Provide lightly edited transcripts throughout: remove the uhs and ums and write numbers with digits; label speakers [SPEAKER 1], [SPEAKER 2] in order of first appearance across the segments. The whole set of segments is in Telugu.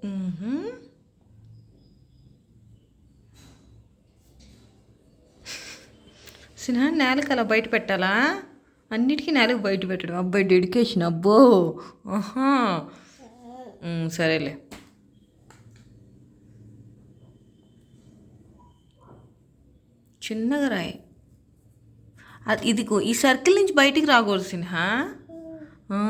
[SPEAKER 1] మ్మ్హ్మ్. సిన్హా నేలకు అలా బయట పెట్టాలా? అన్నిటికీ నేలకు బయట పెట్టడం అబ్బాయి డెడికేషన్ అబ్బో. ఆహా. సరేలే. చిన్నగా రాయి. ఇదిగో ఈ సర్కిల్ నుంచి బయటికి రాకూడదు సిన్హా. ఆ.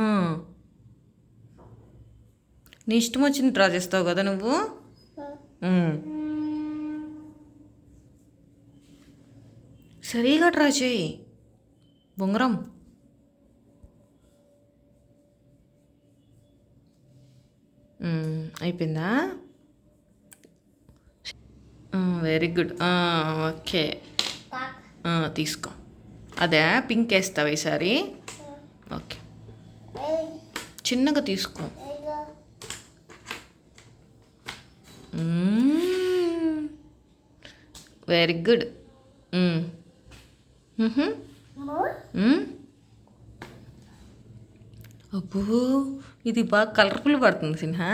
[SPEAKER 1] నీ ఇష్టం వచ్చింది డ్రా చేస్తావు కదా నువ్వు. సరిగా డ్రా చేయి బొంగరం. అయిపోయిందా? Very good. ఓకే. తీసుకో. అదే పింక్ వేస్తావు ఈసారి. ఓకే. చిన్నగా తీసుకో. Very good. అబ్బో ఇది బాగా కలర్ఫుల్ పడుతుంది సిన్హా.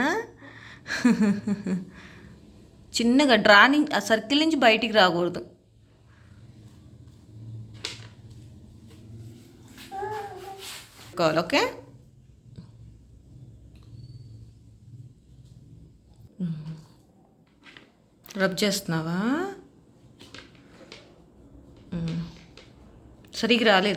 [SPEAKER 1] చిన్నగా డ్రాయింగ్ ఆ సర్కిల్ నుంచి బయటికి రాకూడదు. కావాలి. ఓకే. రబ్ చేస్తున్నావా? సరిగ్గా రాలేదు.